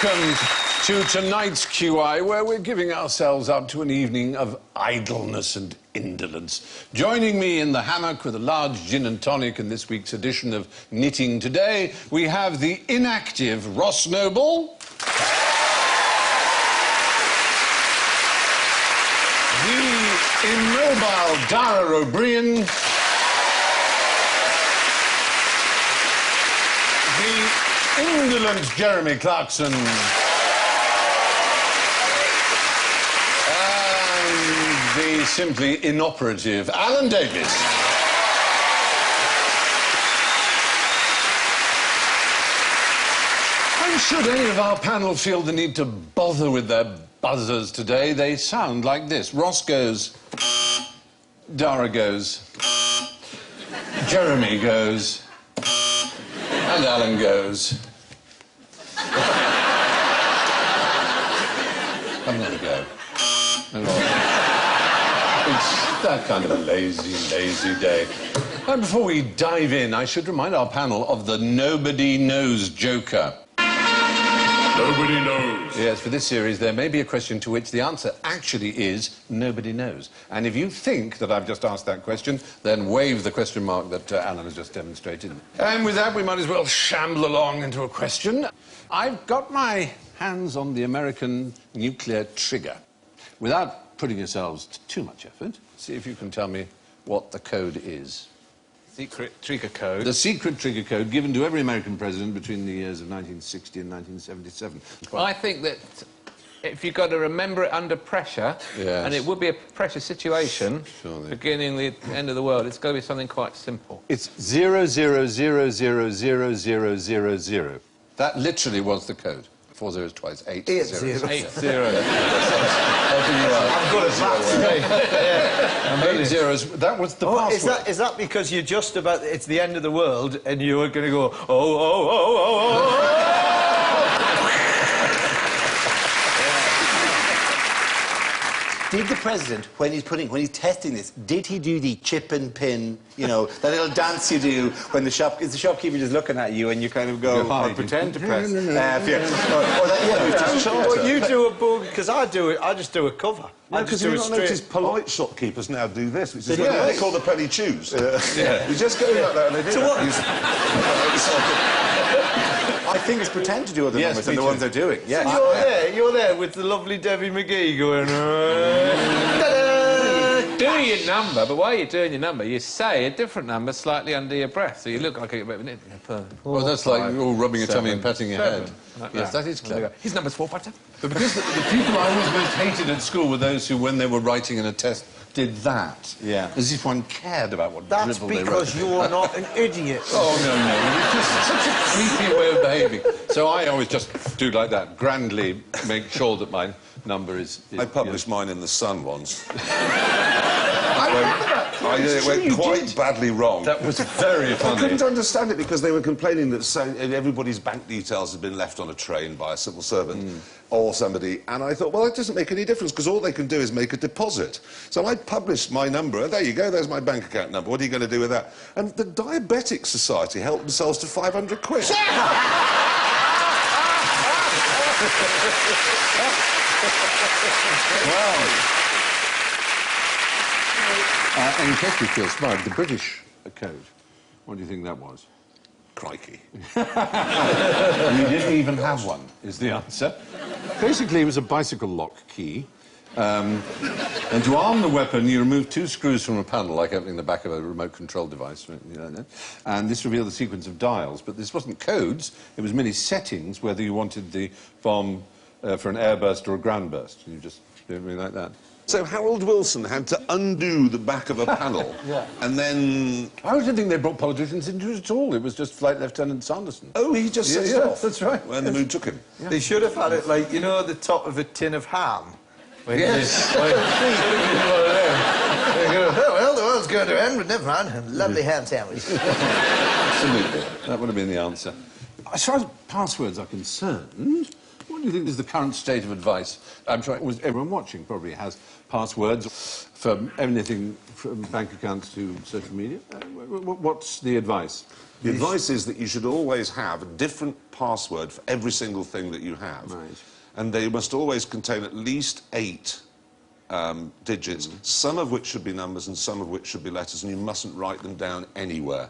Welcome to tonight's QI, where we're giving ourselves up to an evening of idleness and indolence. Joining me in the hammock with a large gin and tonic in this week's edition of Knitting Today, we have the inactive Ross Noble, the immobile Dara O'Brien, the indolent Jeremy Clarkson, and the simply inoperative Alan Davis. And should any of our panel feel the need to bother with their buzzers today, they sound like this. Ross goes, Dara goes, Jeremy goes, and Alan goes. I'm going to go. It's that kind of a lazy day. And before we dive in, I should remind our panel of the Nobody Knows Joker. Nobody knows. Yes, for this series, there may be a question to which the answer actually is nobody knows. And if you think that I've just asked that question, then wave the question mark that Alan has just demonstrated. And with that, we might as well shamble along into a question. I've got my hands on the American nuclear trigger. Without putting yourselves to too much effort, see if you can tell me what the code is. Secret trigger code. The secret trigger code given to every American president between the years of 1960 and 1977. I think that if you've got to remember it under pressure, yes, and it would be a pressure situation, surely, beginning the end of the world, it's got to be something quite simple. It's 00000000. That literally was the code. 4 zeros twice, 8 zeros. 8 zeros. I'm good at maths. 8 zeros. That was the password. Is that because you're just about... It's the end of the world, and you're going to go, oh. Did the president, when he's testing this, did he do the chip and pin, you know, that little dance you do when is the shopkeeper just looking at you and you kind of go... Or pretend to press. Or you do a book, because I just do a cover. No, because you not notice polite shopkeepers now do this, which is what they call the penny chews. Yeah. You just go like that and they do I think it's pretend to do other numbers than the ones they're doing. Yeah. You're there with the lovely Debbie McGee going... Do your number, but while you're doing your number, you say a different number slightly under your breath, so you look like a bit of an idiot. Well, that's like all rubbing your tummy and patting your head. Yes, that is clever. His number's 457. But because the people I always most hated at school were those who, when they were writing in a test, did that. Yeah. As if one cared about what That's dribble they wrote. because you're not an idiot. Oh, no. It's just such a creepy way of behaving. So I always just do like that, grandly make sure that my number is... I published mine in The Sun once. It went quite badly wrong. That was very funny. I couldn't understand it because they were complaining that everybody's bank details had been left on a train by a civil servant or somebody, and I thought, well, it doesn't make any difference because all they can do is make a deposit. So I published my number, and there you go, there's my bank account number. What are you going to do with that? And the Diabetic Society helped themselves to 500 quid. Wow. In case we feel smart, the British code, what do you think that was? Crikey. We didn't even have one, is the answer. Basically, it was a bicycle lock key. And to arm the weapon, you remove 2 screws from a panel, like opening the back of a remote control device. You know, and this revealed the sequence of dials. But this wasn't codes, it was merely settings, whether you wanted the bomb for an airburst or a ground burst. You just do it like that. So Harold Wilson had to undo the back of a panel, and then... I don't think they brought politicians into it at all. It was just Flight Lieutenant Sanderson. Oh, he just set it off? That's right. When the mood took him. Yeah. They should have had it like, you know, at the top of a tin of ham. Yes. Well, the world's going to end, but never mind. Lovely ham sandwich. Absolutely. That would have been the answer. As far as passwords are concerned, what do you think is the current state of advice? I'm sure everyone watching probably has passwords for anything from bank accounts to social media. what's the advice? The advice is that you should always have a different password for every single thing that you have. Right. And they must always contain at least 8 digits, some of which should be numbers and some of which should be letters, and you mustn't write them down anywhere.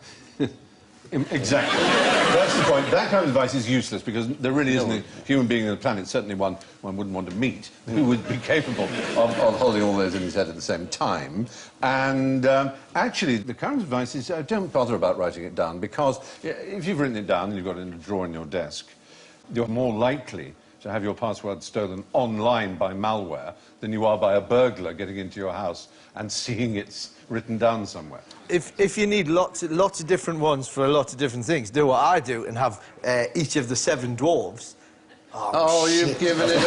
Exactly. That's the point. That kind of advice is useless because there really isn't a human being on the planet, certainly one wouldn't want to meet, who would be capable of holding all those in his head at the same time. And actually, the current advice is don't bother about writing it down because if you've written it down and you've got it in a drawer in your desk, you're more likely to have your password stolen online by malware than you are by a burglar getting into your house and seeing it's written down somewhere. If you need lots of different ones for a lot of different things, do what I do and have each of the 7 dwarves. Oh, you've given it away.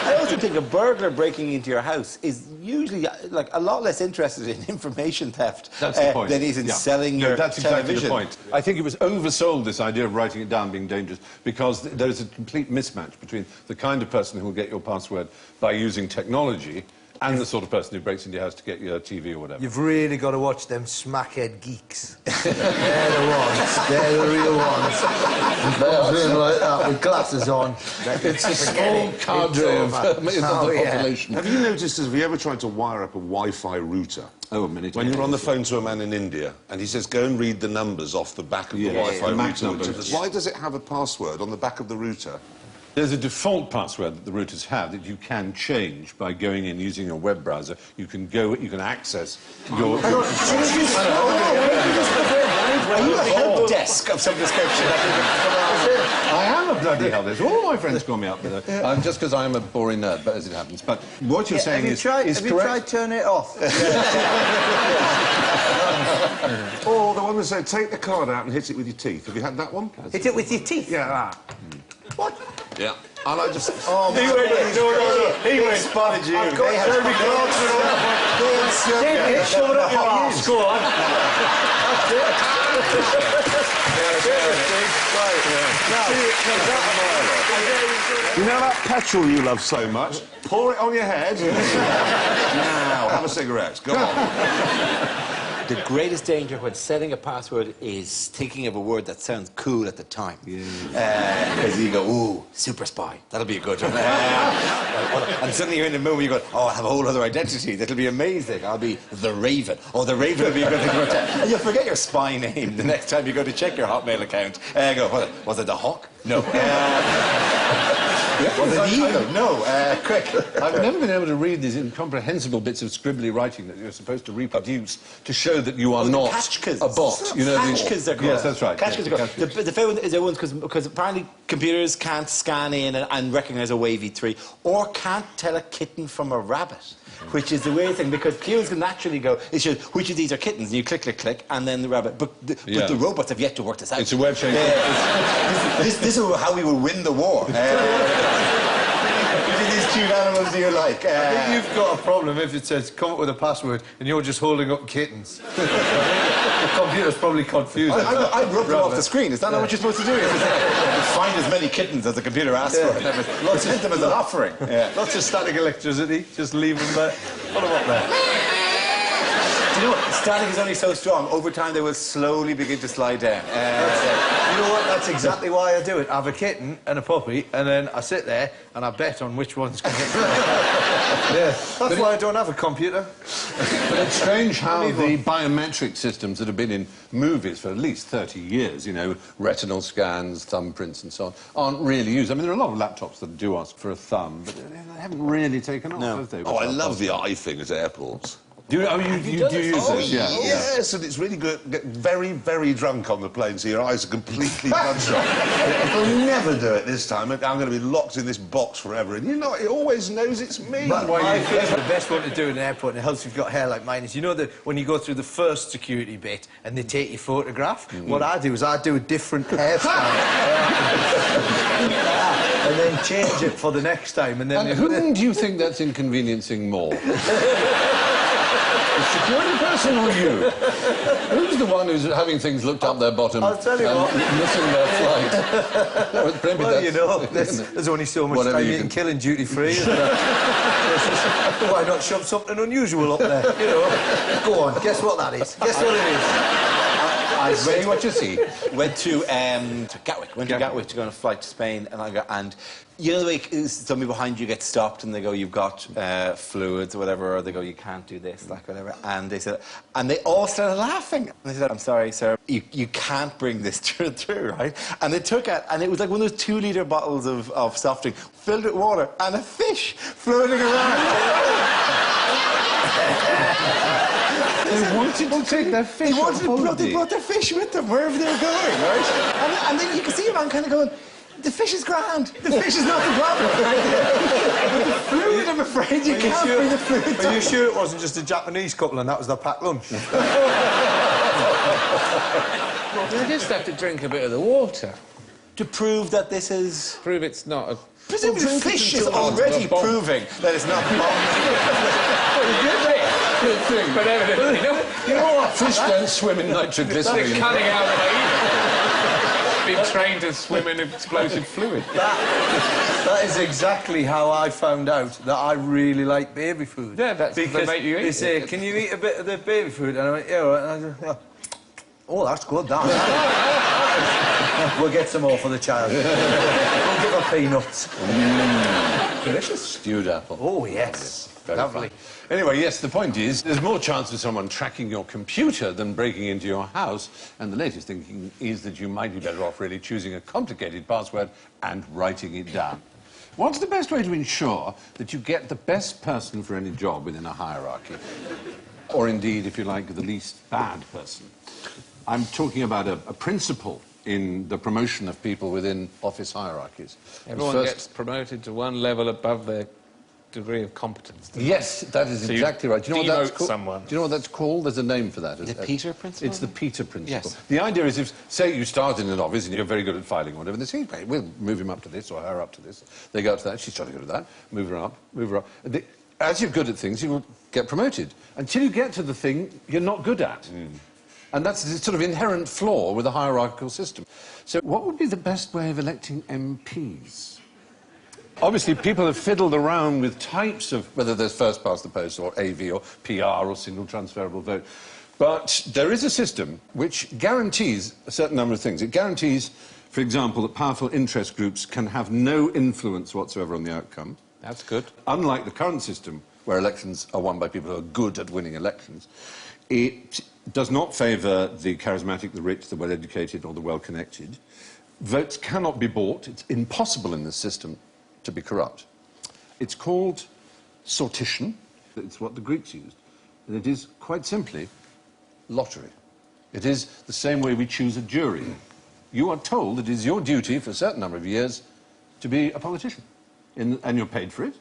I also think a burglar breaking into your house is usually like a lot less interested in information theft That's the point. than he's in selling your that's television. exactly the point. I think it was oversold, this idea of writing it down being dangerous, because there's a complete mismatch between the kind of person who will get your password by using technology and the sort of person who breaks into your house to get your TV or whatever. You've really got to watch them smackhead geeks. They're the ones. They're the real ones. They're in like that with glasses on. It's a small cadre of the population. Have you noticed, have you ever tried to wire up a Wi-Fi router? Oh, many times. When you're on the phone to a man in India and he says, go and read the numbers off the back of the Wi-Fi MAC router. numbers. Why does it have a password on the back of the router? There's a default password that the routers have that you can change by going in using your web browser. You can access your... Are you a help desk of some description? I am a bloody hell. There's all my friends call me up with it. Just because I'm a boring nerd, but as it happens. But what you're saying is correct. Have you tried turning it off? Or the one that said, take the card out and hit it with your teeth. Have you had that one? Hit it with your teeth? Yeah, that. What? Yeah. And I just... Oh, He went spotted you. I've got Jeremy Clarkson on the David, showed up your arse. Score. You know that petrol you love so much? Pour it on your head. Now, have a cigarette. Go on. The greatest danger when setting a password is thinking of a word that sounds cool at the time. Because you go, ooh, super spy. That'll be a good one. And suddenly you're in the mood where you go, oh, I have a whole other identity. That'll be amazing. I'll be the Raven. Oh, the Raven will be a good thing to protect. And you'll forget your spy name the next time you go to check your Hotmail account. Go, was it the Hawk? No. Was it the Eagle? No. Quick. I've never been able to read these incomprehensible bits of scribbly writing that you're supposed to reproduce to show that you are not a bot. You know, Catchkins are called. Yes, that's right. Catchkins are called. The favorite is the ones because apparently computers can't scan in and recognise a wavy 3 or can't tell a kitten from a rabbit. Which is the weird thing, because humans can naturally go, it shows which of these are kittens, and you click, click, click, and then the rabbit. But the robots have yet to work this out. It's a web change. This is how we will win the war. Which of these cute animals do you like? I think you've got a problem if it says, come up with a password, and you're just holding up kittens. The computer's probably confused. I rub them off the screen. Is that not what you're supposed to do? Find as many kittens as the computer asks for. Present them as an offering. Lots of static electricity. Just leave them there. Put them up there. Do you know what? Static is only so strong. Over time, they will slowly begin to slide down. You know what? That's exactly why I do it. I have a kitten and a puppy, and then I sit there and I bet on which one's going to That's why I don't have a computer. But it's strange how the biometric systems that have been in movies for at least 30 years, you know, retinal scans, thumbprints and so on, aren't really used. I mean, there are a lot of laptops that do ask for a thumb, but they haven't really taken off, have they? Oh, I love the eye thing at airports. Do you use this? Yeah. Yes, and it's really good. Get very, very drunk on the plane, so your eyes are completely bloodshot. I'll never do it this time. I'm going to be locked in this box forever. And you know, it always knows it's me. But my favourite, the best one to do in an airport, and it helps if you've got hair like mine, is you know that when you go through the first security bit and they take your photograph, what I do is I do a different hairstyle. And then change it for the next time. And then whom do you think that's inconveniencing more? The security person or you? Who's the one who's having things looked up their bottom I'll tell you what. missing their flight? Well, you know, there's only so much time you can kill in duty-free. Why not shove something unusual up there? You know. Go on, guess what that is? Guess what it is? I say what you see. Went to Gatwick. Went to Gatwick to go on a flight to Spain, and you know the way somebody behind you gets stopped and they go, "You've got fluids or whatever," or they go, "You can't do this," like whatever. And they said, and they all started laughing. And they said, "I'm sorry, sir, you can't bring this through, right?" And they took it, and it was like one of those 2-litre bottles of soft drink filled with water and a fish floating around. They wanted to take their fish They brought their fish with them wherever they were going, right? And then you can see a man kind of going, "The fish is grand. The fish is not the problem." But the fluid, I'm afraid you can't bring the fluid. Are you sure it wasn't just a Japanese couple and that was their packed lunch? You just have to drink a bit of the water. To prove that this is... Prove it's not a... Presumably the fish is already proving that it's not Good thing, but evidently, You know what? Fish don't swim in they're nitroglycerin. cutting out been trained to swim in explosive fluid. That is exactly how I found out that I really like baby food. Yeah, that's what they make you eat. They say, "Can you eat a bit of the baby food?" And I went, "Yeah." All right. And I go, "Yeah. Oh, that's good, that." We'll get some more for the child. We'll give her peanuts. Delicious. Stewed apple. Oh, yes. Very Lovely. fine. Anyway, yes, the point is, there's more chance of someone tracking your computer than breaking into your house, and the latest thinking is that you might be better off really choosing a complicated password and writing it down. What's the best way to ensure that you get the best person for any job within a hierarchy? Or indeed, if you like, the least bad person? I'm talking about a principle in the promotion of people within office hierarchies. Everyone gets promoted to one level above their degree of competence. Yes, that is exactly right. Do you know what that's called? Someone. Do you know what that's called? There's a name for that. The Peter principle? It's the Peter principle. Yes. The idea is, if, say, you start in an office and you're very good at filing or whatever, they say, "Hey, we'll move him up to this or her up to this." They go up to that, she's trying to go to that, move her up, move her up. As you're good at things, you will get promoted. Until you get to the thing you're not good at. And that's a sort of inherent flaw with a hierarchical system. So what would be the best way of electing MPs? Obviously, people have fiddled around with types of, whether there's first past the post or AV or PR or single transferable vote. But there is a system which guarantees a certain number of things. It guarantees, for example, that powerful interest groups can have no influence whatsoever on the outcome. That's good. Unlike the current system, where elections are won by people who are good at winning elections, it does not favour the charismatic, the rich, the well-educated or the well-connected. Votes cannot be bought. It's impossible in this system to be corrupt. It's called sortition. It's what the Greeks used. And it is, quite simply, lottery. It is the same way we choose a jury. You are told it is your duty for a certain number of years to be a politician. And you're paid for it.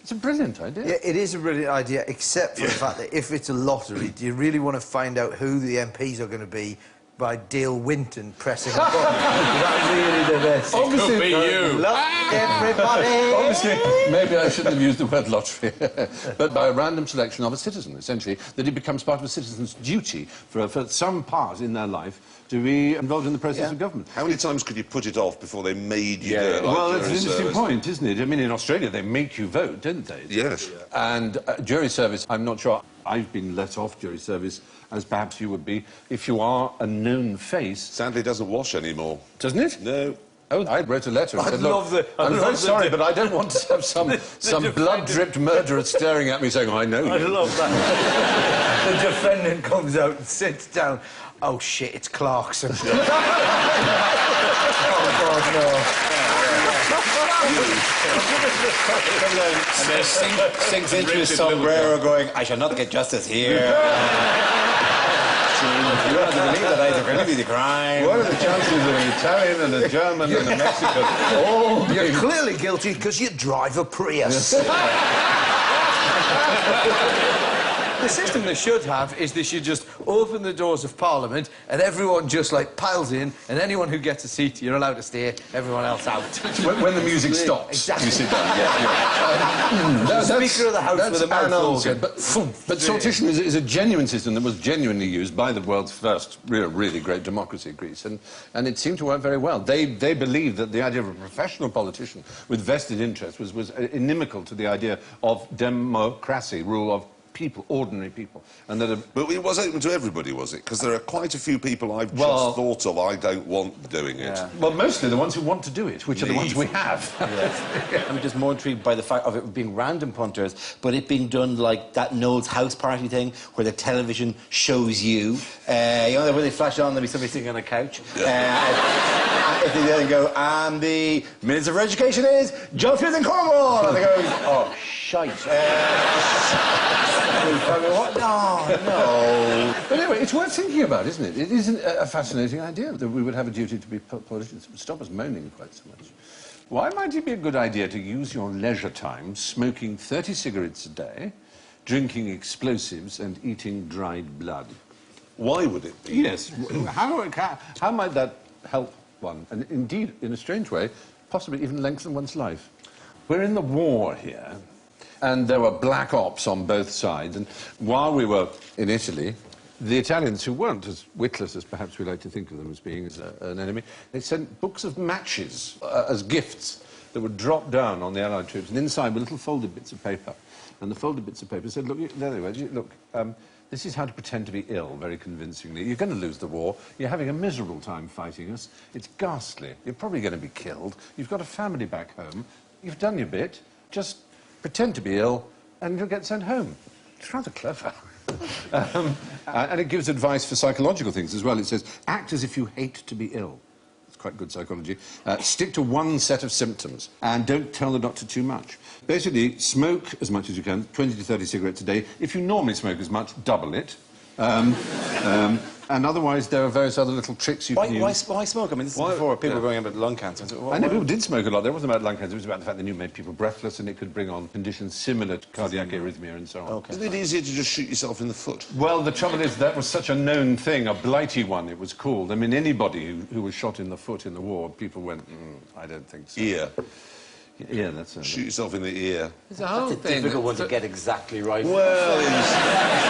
It's a brilliant idea. Yeah, it is a brilliant idea, except for the fact that if it's a lottery, do you really want to find out who the MPs are going to be by Dale Winton pressing a button? Is that really the best? Obviously, Could be you. Look, everybody! Obviously, maybe I shouldn't have used the word lottery, but by a random selection of a citizen, essentially, that it becomes part of a citizen's duty for some part in their life to be involved in the process of government. How many times could you put it off before they made you do it? Like Well, that's an jury interesting service? point, isn't it? I mean, in Australia, they make you vote, don't they? Yes. And jury service, I'm not sure I've been let off jury service, as perhaps you would be, if you are a known face. Sadly, it doesn't wash anymore. Doesn't it? No. Oh, I wrote a letter and I'd said, "Look, love the- I'm I'd very love the- sorry, but I don't want to have some blood-dripped murderer staring at me saying, I know you." I love that. The defendant comes out and sits down. "Oh, shit, it's Clarkson." Oh, God, no. And then sinks into his sombrero going, "I shall not get justice here." You don't have to believe that either. Going to be the crime. What are the chances of an Italian and a German and a Mexican all You're being... clearly guilty because you drive a Prius. The system they should have is they should just open the doors of Parliament and everyone just, like, piles in, and anyone who gets a seat, you're allowed to stay, everyone else out. When the music stops, Exactly. you sit down. Yeah. Speaker of the House with a mouth answer. organ. But sortition is a genuine system that was genuinely used by the world's first really great democracy, Greece, and it seemed to work very well. They believed that the idea of a professional politician with vested interest was inimical to the idea of democracy, rule of people, ordinary people, and that. But it was open to everybody, was it? Because there are quite a few people I've just thought of I don't want doing it. Yeah. Well, mostly the ones who want to do it, which are the ones we have. I'm just more intrigued by the fact of it being random punters, but it being done like that Noel's house party thing, where the television shows you. You know, when they flash on, there'll be somebody sitting on a couch. If they then go, and the Minister for Education is John Smith and Cornwall, and they go, oh, shite. What? No. But anyway, it's worth thinking about, isn't it? It is a fascinating idea that we would have a duty to be politicians. It would stop us moaning quite so much. Why might it be a good idea to use your leisure time smoking 30 cigarettes a day, drinking explosives and eating dried blood? Why would it be? Yes. How might that help one? And indeed, in a strange way, possibly even lengthen one's life. We're in the war here, and there were black ops on both sides. And while we were in Italy, the Italians, who weren't as witless as perhaps we like to think of them as being as an enemy, they sent books of matches as gifts that would drop down on the Allied troops, and inside were little folded bits of paper. And the folded bits of paper said, look, there they were, look, this is how to pretend to be ill, very convincingly. You're going to lose the war. You're having a miserable time fighting us. It's ghastly. You're probably going to be killed. You've got a family back home. You've done your bit. Just pretend to be ill, and you'll get sent home. It's rather clever. And it gives advice for psychological things as well. It says, act as if you hate to be ill. It's quite good psychology. Stick to one set of symptoms, and don't tell the doctor too much. Basically, smoke as much as you can, 20 to 30 cigarettes a day. If you normally smoke as much, double it. And otherwise, there are various other little tricks you can use. Why smoke? I mean, this is before people were going about lung cancer. So, I know people did smoke a lot. It wasn't about lung cancer. It was about the fact that it made people breathless, and it could bring on conditions similar to cardiac arrhythmia and so on. Okay. Isn't it easier to just shoot yourself in the foot? Well, the trouble is that was such a known thing, a blighty one, it was called. I mean, anybody who was shot in the foot in the war, people went, I don't think so. Ear. Yeah, that's it. Shoot yourself in the ear. It's a whole That's a thing. difficult one to get exactly right. Well,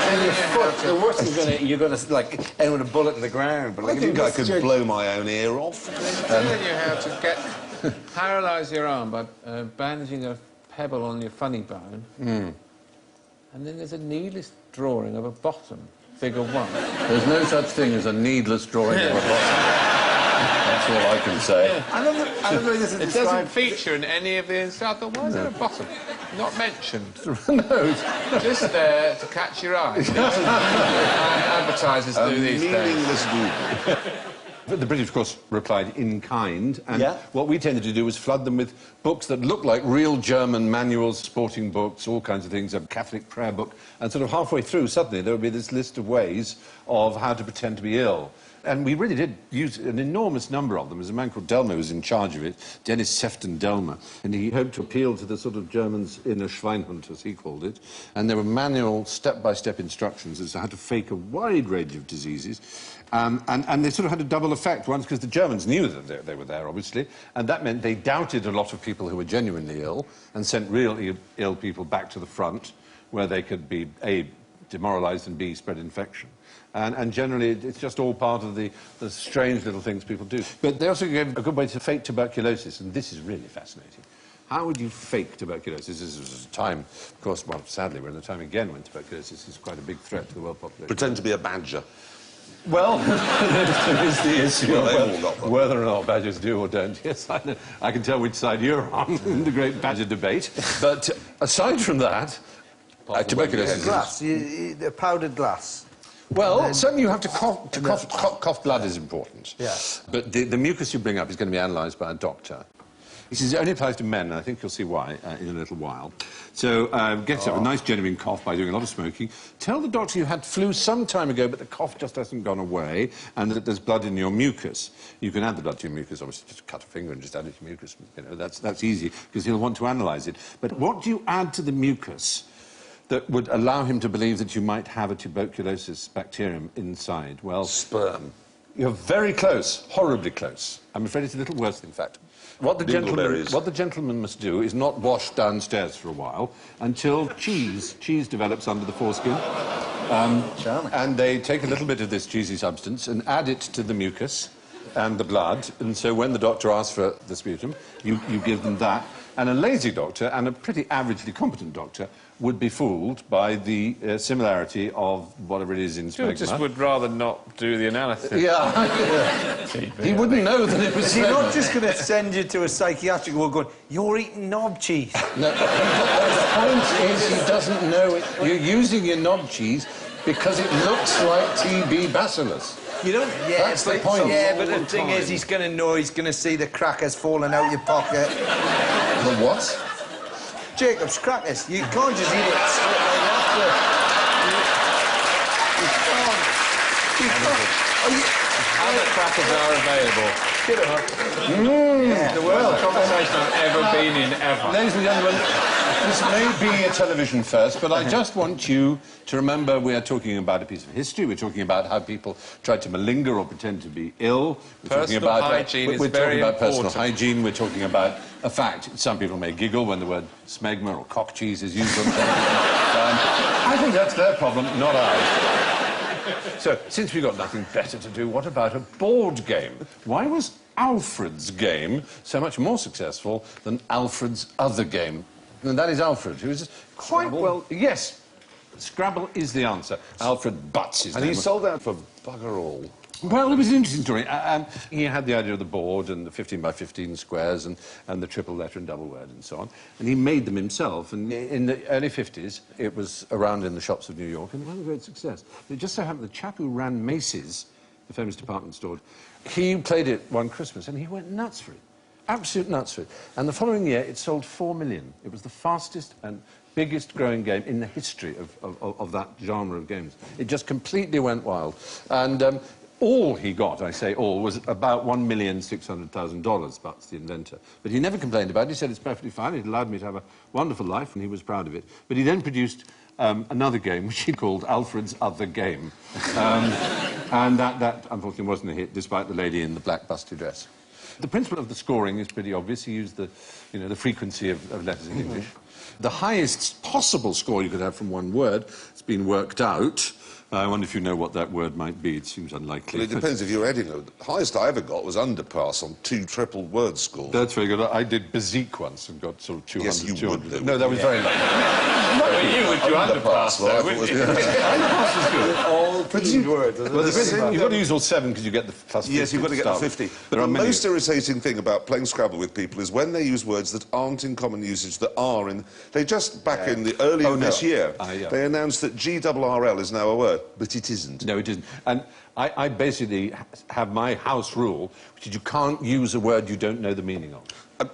And your foot, the worst is you're going to, like, end with a bullet in the ground. But, I like, think I could blow my own ear off. They're telling you how to paralyse your arm by bandaging a pebble on your funny bone. And then there's a needless drawing of a bottom, figure 1. There's no such thing as a needless drawing of a bottom. That's all I can say. Yeah. I don't know this is It doesn't feature in any of the inside. Why is there a bottom? Not mentioned. No. Just there to catch your eye. Advertisers do these days. Meaningless Google. But the British, of course, replied in kind, and Yeah. what we tended to do was flood them with books that looked like real German manuals, sporting books, all kinds of things, a Catholic prayer book, and sort of halfway through, suddenly, there would be this list of ways of how to pretend to be ill. And we really did use an enormous number of them. There's a man called Delmer who was in charge of it, Dennis Sefton-Delmer, and he hoped to appeal to the sort of Germans' inner Schweinhund, as he called it. And there were manual, step-by-step instructions as to how to fake a wide range of diseases. And they sort of had a double effect. Once, because the Germans knew that they were there, obviously, and that meant they doubted a lot of people who were genuinely ill and sent real ill people back to the front, where they could be, A, demoralised, and B, spread infection. And generally, it's just all part of the strange little things people do. But they also gave a good way to fake tuberculosis, and this is really fascinating. How would you fake tuberculosis? This was a time, of course, well, sadly, we're in a time again when tuberculosis is quite a big threat to the world population. Pretend to be a badger. Well, there is the issue Well, they of all got them. whether or not badgers do or don't. Yes, I know. I can tell which side you're on in the great badger debate. But aside from that, tuberculosis... Glass, the powdered glass. Well, certainly you have to cough blood is important. Yeah. But the mucus you bring up is going to be analysed by a doctor. This is only applies to men, and I think you'll see why in a little while. So get yourself a nice genuine cough by doing a lot of smoking. Tell the doctor you had flu some time ago, but the cough just hasn't gone away, and that there's blood in your mucus. You can add the blood to your mucus, obviously, just cut a finger and just add it to your mucus. You know, that's easy, because he'll want to analyse it. But what do you add to the mucus that would allow him to believe that you might have a tuberculosis bacterium inside? Well, Sperm. you're very close, horribly close. I'm afraid it's a little worse, in fact. What the gentleman must do is not wash downstairs for a while until cheese develops under the foreskin. And they take a little bit of this cheesy substance and add it to the mucus and the blood. And so when the doctor asks for the sputum, you give them that. And a lazy doctor, and a pretty averagely competent doctor, would be fooled by the similarity of whatever it is in smegma. You just would rather not do the analysis. Yeah. He wouldn't know that it was Is he not just going to send you to a psychiatric ward going, you're eating knob cheese? No, the point is he doesn't know it. You're using your knob cheese because it looks like TB bacillus. You don't... Yeah, That's the point. Yeah, but the thing is, he's going to know, he's going to see the crackers falling out your pocket. The what? Jacob's crackers. You can't just eat it straight away after. You can't. Other crackers are available. The worst conversation I've ever been in, ever. Ladies and gentlemen, this may be a television first, but I just want you to remember we are talking about a piece of history. We're talking about how people tried to malinger or pretend to be ill. We're talking about hygiene is we're very talking about personal important. hygiene. We're talking about a fact. Some people may giggle when the word smegma or cock cheese is used on television. I think that's their problem, not ours. So, since we've got nothing better to do, what about a board game? Why was Alfred's game so much more successful than Alfred's other game? And that is Alfred, who is quite well... Yes, Scrabble is the answer. Alfred Butts is And he sold out for bugger all. Well, it was an interesting story. He had the idea of the board and the 15 by 15 squares and the triple letter and double word and so on. And he made them himself. And in the early 50s, it was around in the shops of New York, and it was a great success. It just so happened the chap who ran Macy's, the famous department store, he played it one Christmas, and he went nuts for it. Absolute nuts for it. And the following year, it sold 4 million. It was the fastest and biggest growing game in the history of that genre of games. It just completely went wild. And all he got, I say all, was about $1,600,000, Butts, the inventor. But he never complained about it. He said it's perfectly fine. It allowed me to have a wonderful life, and he was proud of it. But he then produced another game, which he called Alfred's Other Game. And that, unfortunately, wasn't a hit, despite the lady in the black busty dress. The principle of the scoring is pretty obvious. He used the frequency of letters in English. The highest possible score you could have from one word has been worked out. I wonder if you know what that word might be. It seems unlikely. Well, it depends if you're Edinburgh. The highest I ever got was underpass on 2 triple word scores. That's very good. I did Bezique once and got sort of 200. Yes, you 200. would do. No, that was very lucky. Well, you would do underpass, though, wouldn't you? Underpass is good. All 3 words. Well, you've got to use all 7 because you get the plus 50. Yes, you've got to get the 50. But the most irritating thing about playing Scrabble with people is when they use words that aren't in common usage, that are in... They just, back in the earlier this year, they announced that GRRL is now a word, but it isn't. No, it isn't. And I basically have my house rule, which is you can't use a word you don't know the meaning of.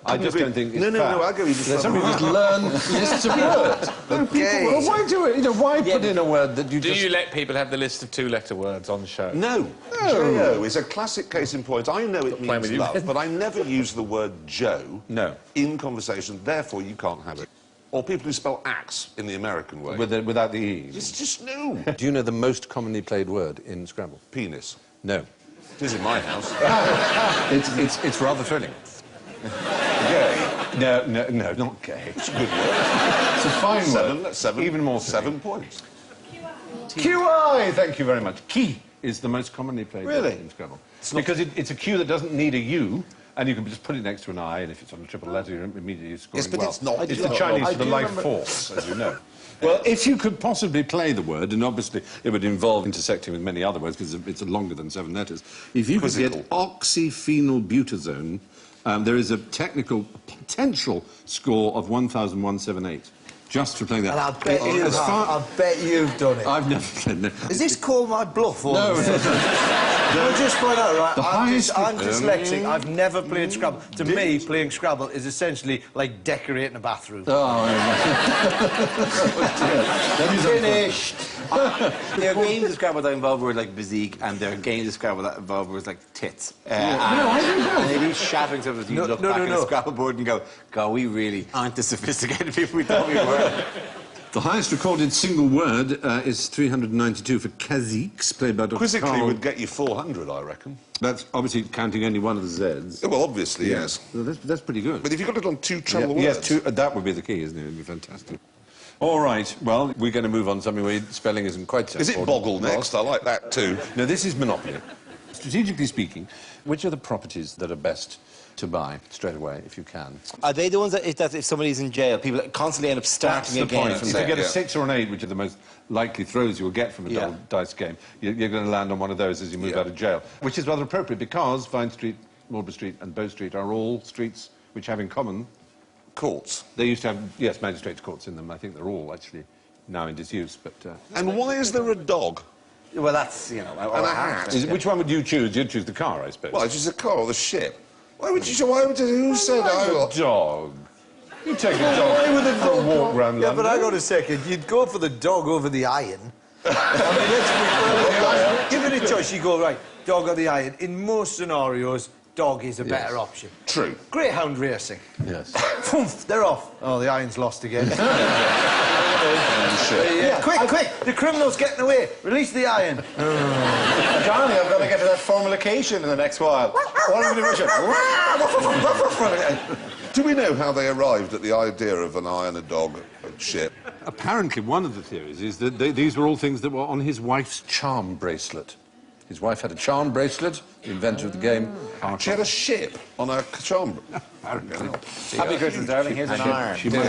I just don't think it's fair. No, I'll go even further. Some people just learn lists of words. Okay. Well, why do it? Why put in a word that you Do you let people have the list of 2-letter words on the show? No. Joe is a classic case in point. I know it Playing means with you. love, but I never use the word Joe No. in conversation, therefore you can't have it. Or people who spell axe in the American way. Without the E. It's just no. Do you know the most commonly played word in Scrabble? Penis. No. It is in my house. It's rather thrilling. Gay. No, not gay. It's a good word. It's a fine word. That's 7. Even more 7 points. QI, thank you very much. Key is the most commonly played word in Scrabble. Because it's a Q that doesn't need a U, and you can just put it next to an I, and if it's on a triple letter, you're immediately scoring Yes, but well. it's not. It's the Chinese for the life force, as you know. Well, if you could possibly play the word, and obviously it would involve intersecting with many other words, because it's longer than 7 letters, if you could get oxyphenylbutazone, there is a potential score of 1,178. Just for playing that. And I bet you've done it. I've never played that. Is this called my bluff? Or No. Well, just point out, right? I'm highest- dyslexic. I've never played Scrabble. To me, playing Scrabble is essentially like decorating a bathroom. Oh, Finished. There are games of Scrabble that involve words like Bezique, and there are games of Scrabble that involve words like tits. No, I don't know. And it is shattering sometimes. You look back at a Scrabble board and go, God, we really aren't the sophisticated people we thought we were. The highest recorded single word is 392 for Kaziks, played by Dr. Quizzically Carl. would get you 400, I reckon. That's obviously counting only one of the Zs. Well, obviously, yes. So that's pretty good. But if you got it on two trouble Yes, words... that would be the key, isn't it? It would be fantastic. All right, well, we're going to move on to something where spelling isn't quite so Is it important. Boggle next? I like that too. No, this is Monopoly. Strategically speaking, which are the properties that are best to buy straight away, if you can? Are they the ones that if somebody's in jail, people constantly end up starting That's the again? point. If you get a 6 or an 8, which are the most likely throws you'll get from a double dice game, you're going to land on one of those as you move out of jail, which is rather appropriate because Vine Street, Marlborough Street and Bow Street are all streets which have in common... Courts. They used to have, yes, magistrates' courts in them. I think they're all actually now in disuse, but... And why is there a dog? Well, that's, you know... And a hat? Which one would you choose? You'd choose the car, I suppose. Well, it's just a car or the ship. Why would you... Who said I will... Dog. You take a dog for a walk round Yeah, London. but I got a second. You'd go for the dog over the iron. I mean, given a choice, you go, right, dog or the iron. In most scenarios, dog is a better option. True. Greyhound racing. Yes. Poof, they're off. Oh, the iron's lost again. Shit. Quick, the criminal's getting away. Release the iron. Johnny, I've got to get to that formal occasion in the next while. What are we doing? Do we know how they arrived at the idea of an iron, a dog, a ship? Apparently, one of the theories is that these were all things that were on his wife's charm bracelet. His wife had a charm bracelet, the inventor of the game. She had a ship on her charm. Apparently. Happy Christmas, darling. Here's an iron. She might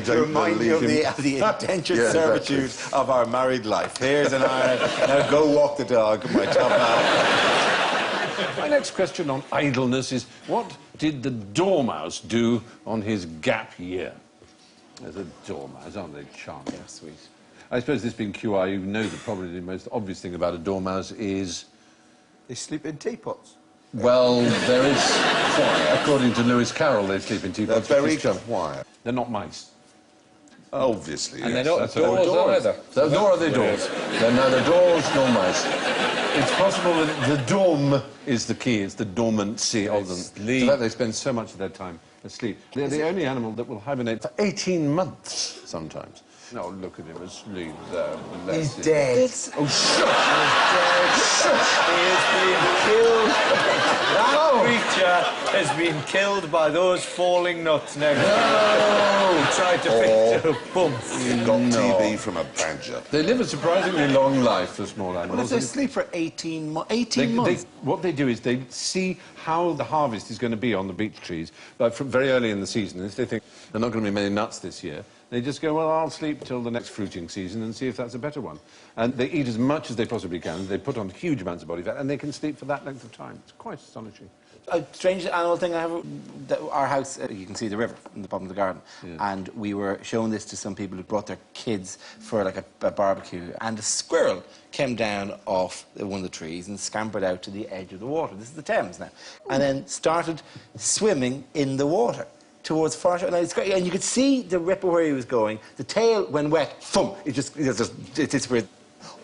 To remind you of the indentured servitude of our married life. Here's an iron. Now go walk the dog, my top man. My next question on idleness is, what did the dormouse do on his gap year? There's a dormouse, aren't they charming? Yeah, sweet. I suppose this being QI, you know that probably the most obvious thing about a dormouse is... They sleep in teapots. Well, there is... According to Lewis Carroll, they sleep in teapots. They're very which is- quiet. They're not mice. Obviously, And yes. they don't That's have doors either. Nor are they doors. They're neither doors nor mice. It's possible that the dorm is the key. It's the dormancy of them. Sleep. So that they spend so much of their time asleep. They're the only animal that will hibernate for 18 months sometimes. No, look at him asleep there. Bless He's him. dead. Oh, shush! That creature has been killed by those falling nuts next to him. Who tried to fix a bump. Got TB from a badger. They live a surprisingly long life for small Well, if animals. they sleep for 18 months... What they do is they see how the harvest is going to be on the beech trees from very early in the season. If they think there are not going to be many nuts this year, they just go, well, I'll sleep till the next fruiting season and see if that's a better one. And they eat as much as they possibly can. They put on huge amounts of body fat, and they can sleep for that length of time. It's quite astonishing. A strange animal thing I have, our house, you can see the river in the bottom of the garden, and we were showing this to some people who brought their kids for like a barbecue, and a squirrel came down off one of the trees and scampered out to the edge of the water. This is the Thames now. And then started swimming in the water towards far shore. And you could see the ripper where he was going. The tail, when wet, thump, it disappeared.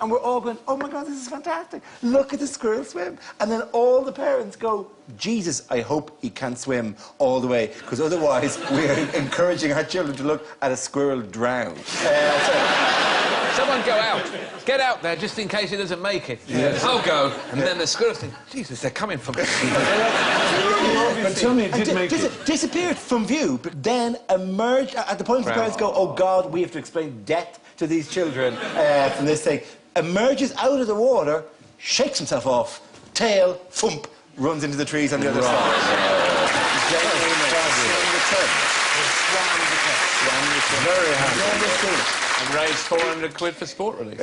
And we're all going, oh my God, this is fantastic. Look at the squirrel swim. And then all the parents go, Jesus, I hope he can swim all the way, because otherwise we're encouraging our children to look at a squirrel drown. Someone go out. Get out there just in case he doesn't make it. Yes. I'll go. And then the squirrels think, Jesus, they're coming for me. But tell me it did make it. Disappeared from view, but then emerged at the point where the parents go, oh God, we have to explain death to these children from this thing. Emerges out of the water, shakes himself off, tail, thump, runs into the trees on the other side. Very happy. And raised 400 quid for sport relief.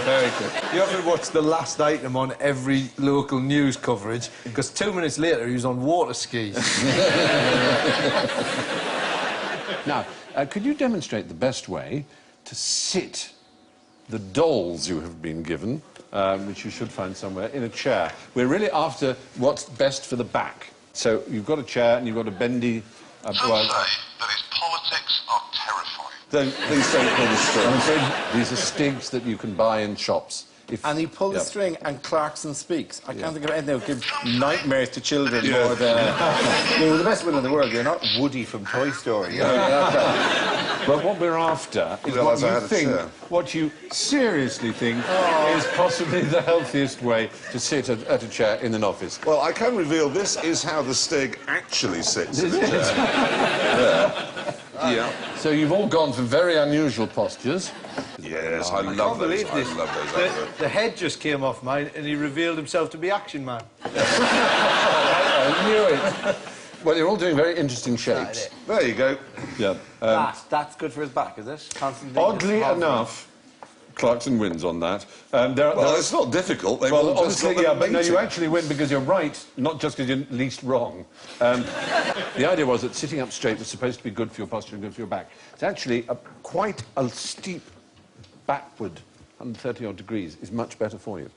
Very good. You have to watch the last item on every local news coverage, because 2 minutes later he was on water skis. Now, could you demonstrate the best way to sit the dolls you have been given, which you should find somewhere, in a chair? We're really after what's best for the back. So you've got a chair and you've got a bendy... Some say that his politics are terrifying. Please don't call the I'm strings. afraid these are stigs that you can buy in shops. And he pulled the string, and Clarkson speaks. I can't think of anything that would give nightmares to children Yeah. more than... You're the best one in the world. You're not Woody from Toy Story. But what we're after is Realise I what you had a think, chair. what you seriously think is possibly the healthiest way to sit at a chair in an office. Well, I can reveal this is how the Stig actually sits in a chair. Yeah. So you've all gone for very unusual postures. Yes, I I can't love those. believe this. I love those. The head just came off mine and he revealed himself to be Action Man. I knew it. Well, you're all doing very interesting shapes. There you go. Yeah. That's good for his back, is it? Constantly Oddly enough, Clarkson wins on that. Well, it's not difficult. They've Well, all just obviously, got yeah, but no, meeting. you actually win because you're right, not just because you're least wrong. The idea was that sitting up straight was supposed to be good for your posture and good for your back. It's actually quite a steep backward, 130-odd degrees, is much better for you.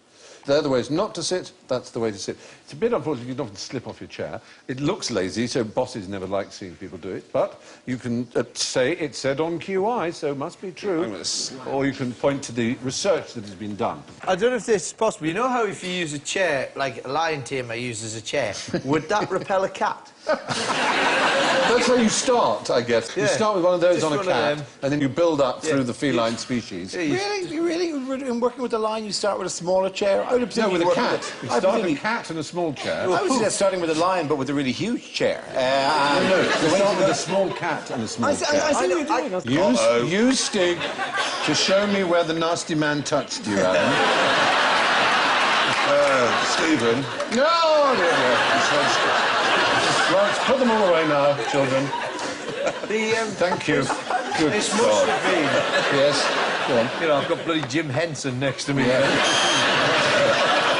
They're the ways not to sit, that's the way to sit. It's a bit unfortunate you can often slip off your chair. It looks lazy, so bosses never like seeing people do it, but you can say it said on QI, so it must be true. Or you can point to the research that has been done. I don't know if this is possible. You know how if you use a chair, like a lion tamer uses a chair, would that repel a cat? That's how you start, I guess. You Yeah. start with one of those Just on a one of cat, them. and then you build up through the feline species. Really? In working with the line, you start with a smaller chair? I would No, presume with you a work cat. You I start with presume a cat and a small chair. I was just starting with a lion, but with a really huge chair. No, you start with a small cat and a small chair. I see what you're doing. Use Stig to show me where the nasty man touched you, Alan. Stephen. No! Well, let's put them all away now, children. Thank you. Good This must God. have been... Yes, go on. You know, I've got bloody Jim Henson next to me.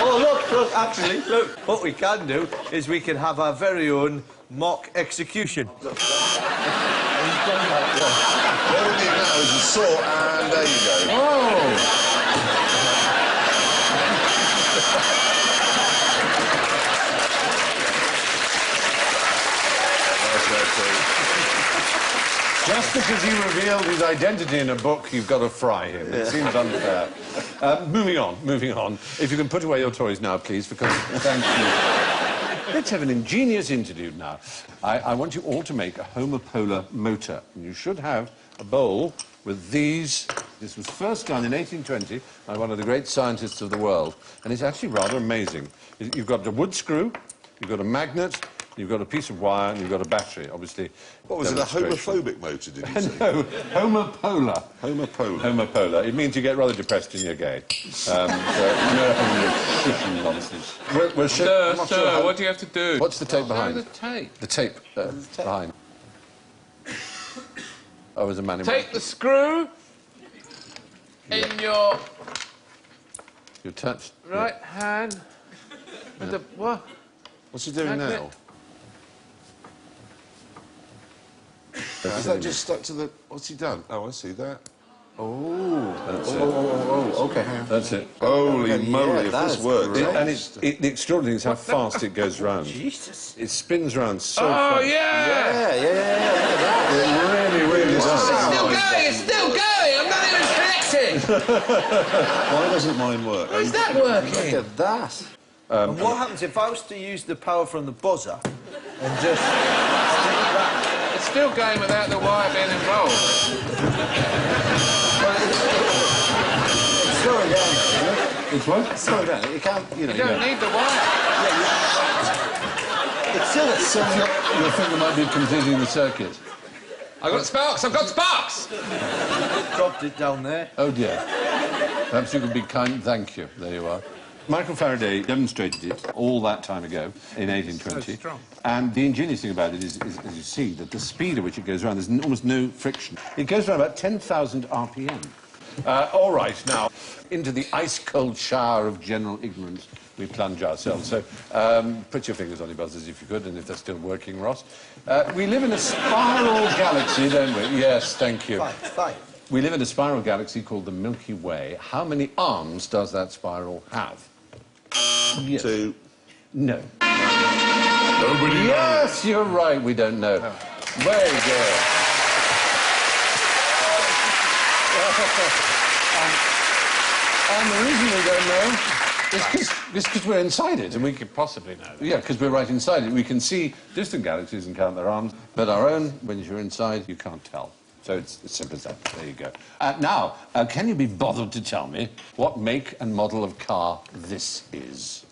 Oh, look, actually, look. What we can do is we can have our very own mock execution. All we need now is a saw, and there you go. Oh! Just because he revealed his identity in a book, you've got to fry him. It seems unfair. Moving on. If you can put away your toys now, please, because thank you. Let's have an ingenious interlude now. I want you all to make a homopolar motor. And you should have a bowl with these. This was first done in 1820 by one of the great scientists of the world. And it's actually rather amazing. You've got a wood screw, you've got a magnet, you've got a piece of wire, and you've got a battery, obviously. What was it, a demonstration. homophobic motor, did you say? No, homopolar. Homopolar. Homopolar. It means you get rather depressed and you're gay. So no homosexual nonsense. Sir, what do you have to do? What's the tape behind? No, the tape. The tape behind. Oh, there's a man in Take the screw in your You're touched. right hand. With the what? What's he doing Magnet. now? Is that just stuck to the... What's he done? Oh, I see that. That's it. okay. That's it. Holy moly, if that this is works. And the extraordinary thing is how fast it goes round. Jesus. It spins round so Oh, fast. yeah! It really, really does. Still going, it's still going! I'm not even connecting! Why doesn't mine work? Is that working? Look at that. And what happens if I was to use the power from the buzzer and just stick that... It's still going without the wire being involved. It's slowing down, isn't it? It's what? It's slowing down. You can't, you know... You don't need the wire. It's still at some... Your finger might be completing the circuit. I've got sparks, I've got sparks! Dropped it down there. Oh, dear. Perhaps you could be kind. Thank you. There you are. Michael Faraday demonstrated it all that time ago in 1820. So strong. And the ingenious thing about it is, as you see, that the speed at which it goes around, there's almost no friction. It goes around about 10,000 RPM. All right, now, into the ice-cold shower of general ignorance we plunge ourselves. So put your fingers on your buzzers if you could, and if they're still working, Ross. We live in a spiral galaxy, don't we? Yes, thank you. Fine. We live in a spiral galaxy called the Milky Way. How many arms does that spiral have? Yes. 2. No. Nobody Yes, you're right, we don't know. Very good. And the reason we don't know is because we're inside it, and we could possibly know that. Yeah, because we're right inside it. We can see distant galaxies and count their arms, but our own, when you're inside, you can't tell. So it's as simple as that. There you go. Now, can you be bothered to tell me what make and model of car this is?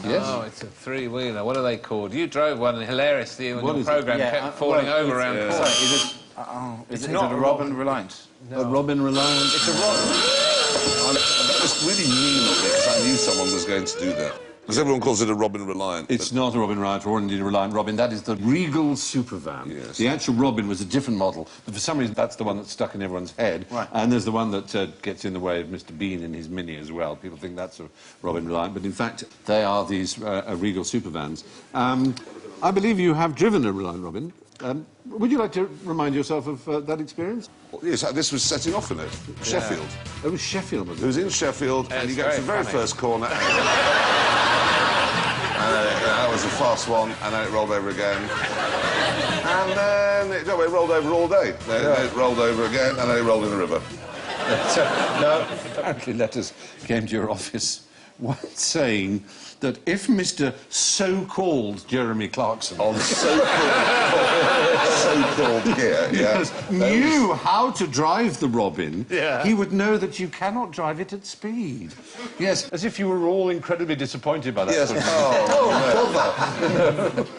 Yes? Oh, it's a three-wheeler. What are they called? You drove one hilariously when What your is it? programme kept falling over around corners. Is it not a Robin Reliant? No. A Robin Reliant? It's a Robin. That was really mean of me, because I knew someone was going to do that. Because everyone calls it a Robin Reliant. It's not a Robin Reliant, or indeed a Reliant Robin. That is the Regal Supervan. Yes. The actual Robin was a different model, but for some reason that's the one that's stuck in everyone's head. Right. And there's the one that gets in the way of Mr. Bean in his Mini as well. People think that's a Robin Reliant, but in fact they are these Regal Supervans. I believe you have driven a Reliant Robin. Would you like to remind yourself of that experience? Yes, this was setting off in it. Sheffield. It was Sheffield, was It it? was in Sheffield, and you get to the very funny. first corner. That was a fast one, and then it rolled over again. And then it rolled over all day. Then it rolled over again, and then it rolled in the river. No, apparently letters came to your office once saying that if Mr. so-called Jeremy Clarkson On so-called gear, yeah. knew how to drive the Robin, he would know that you cannot drive it at speed. Yes, as if you were all incredibly disappointed by that. Yes. sort of-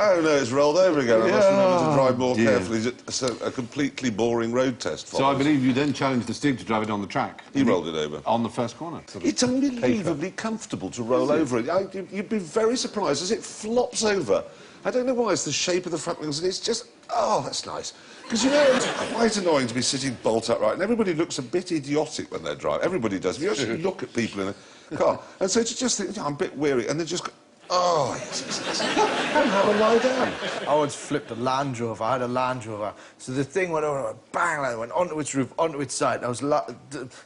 Oh, no, it's rolled over again. I must remember to drive more dear. carefully. So a completely boring road test So I followed. believe you then challenged the Stig to drive it on the track. He rolled it over. On the first corner. Sort of It's unbelievably comfortable to roll over it. You'd be very surprised as it flops over. I don't know why, it's the shape of the front wings, and it's just, oh, that's nice. Because, you know, it's quite annoying to be sitting bolt upright, and everybody looks a bit idiotic when they're driving. Everybody does. If you actually look at people in a car, and so to just think, I'm a bit weary, and then just go, oh, yes. And have a lie down. I once flipped a Land Rover. I had a Land Rover. So the thing went over, and bang, like, went onto its roof, onto its side. I was my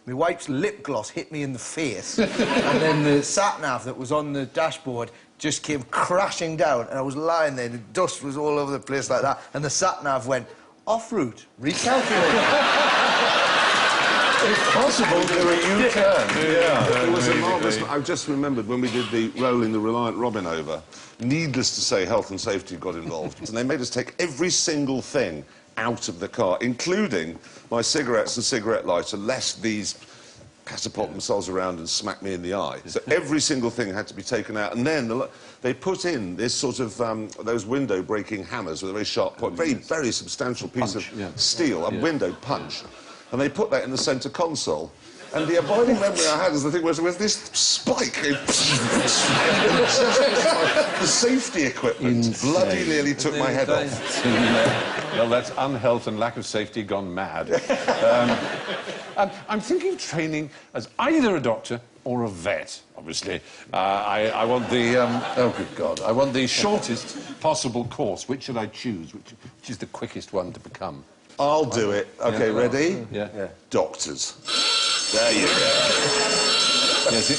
wife's lip gloss hit me in the face. And then the sat-nav that was on the dashboard just came crashing down, and I was lying there, the dust was all over the place like that, and the sat-nav went, off route, recalculate. It's possible to do a U-turn. It was a marvellous... I've just remembered when we did the rolling the Reliant Robin over, needless to say, health and safety got involved. And they made us take every single thing out of the car, including my cigarettes and cigarette lighter, lest these catapult themselves around and smack me in the eye. So every single thing had to be taken out. And then they put in this sort of, those window-breaking hammers with a very sharp point, very substantial piece of steel, a window punch. And they put that in the centre console. And the abiding memory I had is the thing was this spike. The safety equipment bloody nearly took my head off. Well, that's unhealth and lack of safety gone mad. I'm thinking of training as either a doctor or a vet, obviously. I want the... oh, good God. I want the shortest possible course. Which should I choose? Which is the quickest one to become? I'll do it. OK, ready? Yeah. Doctors. There you go. Yes,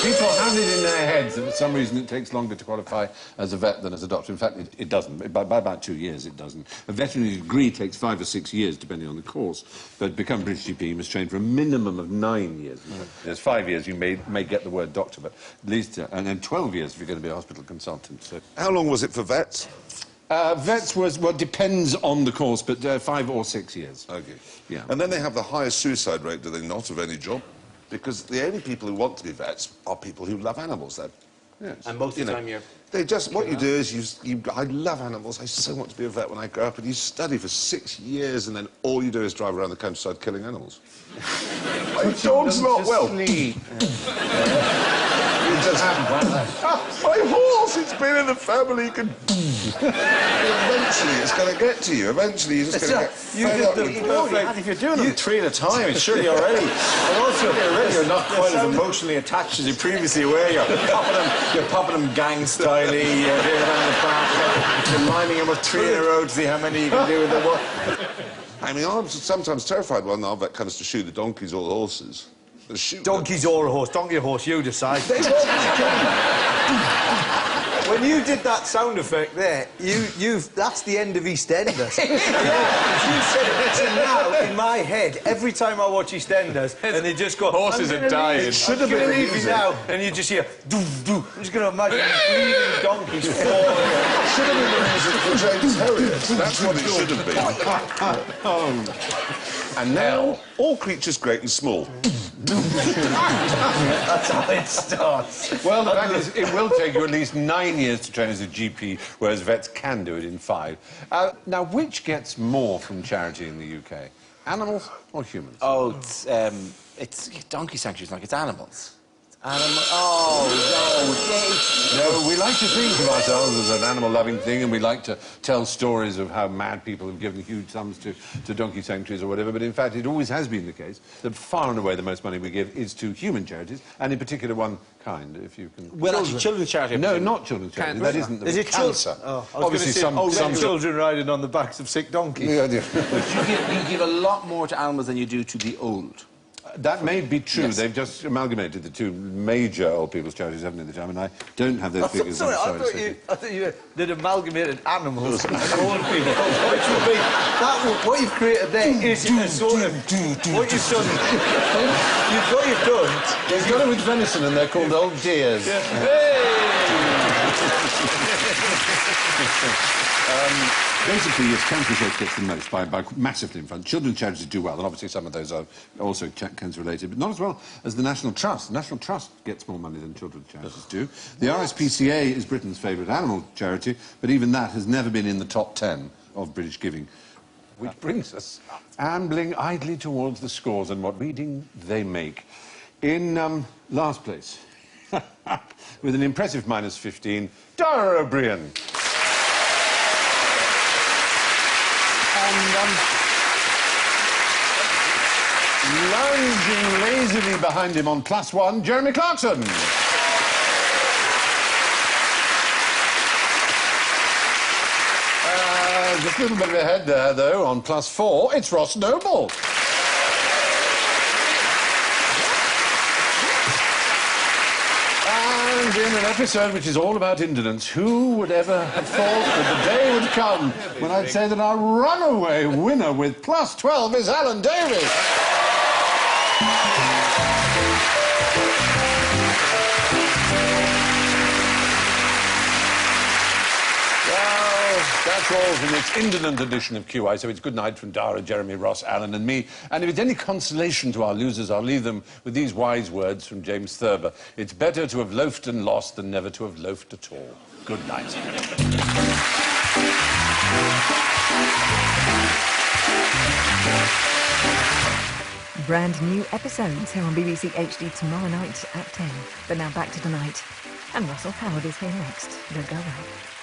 people have it in their heads that for some reason it takes longer to qualify as a vet than as a doctor. In fact, it doesn't. By about 2 years, it doesn't. A veterinary degree takes 5 or 6 years, depending on the course. But to become British GP, you must train for a minimum of 9 years. There's 5 years, you may get the word doctor, but at least... and then 12 years if you're going to be a hospital consultant. So. How long was it for vets? Vets was, well, depends on the course, but 5 or 6 years. OK. Yeah. And then they have the highest suicide rate, do they not, of any job? Because the only people who want to be vets are people who love animals. And most of the time you're... They just, what you do is, I love animals, I so want to be a vet when I grow up, and you study for 6 years, and then all you do is drive around the countryside killing animals. My dog's not well. My horse, it's been in the family. Eventually, it's going to get to you. Eventually, you're just going to get fed up with If you're doing them 3 at a time, it's surely already... And also, you're not quite as emotionally attached as you previously were. You're popping them gang-styley, you're doing it on the back, you're lining them up 3 in a row to see how many you can do with them. I mean, I'm sometimes terrified when our vet comes to shoot the donkeys or the horses. Donkeys or a horse. Donkey or horse, you decide. When you did that sound effect there, that's the end of EastEnders. You said it now, in my head, every time I watch EastEnders, and they just go... Horses are dying. It should have been easy now. And you just hear... Doo, doo. I'm just going to imagine these bleeding donkeys falling. It should have been the music for James Herriot. That's what it should have been. And now, all creatures great and small. That's how it starts. Well, the fact is, it will take you at least 9 years to train as a GP, whereas vets can do it in 5. Now, which gets more from charity in the UK? Animals or humans? Oh, it's donkey sanctuaries, like it's animals. Oh, No, we like to think of ourselves as an animal-loving thing, and we like to tell stories of how mad people have given huge sums to donkey sanctuaries or whatever, but in fact it always has been the case that far and away the most money we give is to human charities, and in particular one kind, if you can... well, actually, children's charity. No, not children's charity. That isn't the... Is it cancer. Oh, Obviously, some children riding on the backs of sick donkeys. Yeah, You give a lot more to animals than you do to the old. That may be true. Yes. They've just amalgamated the two major old people's charities, haven't they, at the time, and I don't have those figures. Sorry, I'm I thought you did amalgamated animals and old people. Which would be... what you've created there is a sort of... What you've done... what you've done... They've got it with venison, and they're called old deers. Yeah. Basically, yes, cancer research gets the most by massively in front. Children's charities do well, and obviously some of those are also cancer-related, but not as well as the National Trust. The National Trust gets more money than children's charities do. The RSPCA is Britain's favourite animal charity, but even that has never been in the top 10 of British giving. Which brings us ambling idly towards the scores and what reading they make. In last place, with an impressive minus 15, Dara O'Brien. And lounging lazily behind him on +1, Jeremy Clarkson. Just a little bit ahead there, though, on +4, it's Ross Noble. And in an episode which is all about indolence, who would ever have thought that the day would come when I'd say that our runaway winner with +12 is Alan Davies? That's all from this indolent edition of QI, so it's good night from Dara, Jeremy, Ross, Alan and me. And if it's any consolation to our losers, I'll leave them with these wise words from James Thurber. It's better to have loafed and lost than never to have loafed at all. Good night. Brand new episodes here on BBC HD tomorrow night at 10. But now back to tonight. And Russell Howard is here next. Don't go away.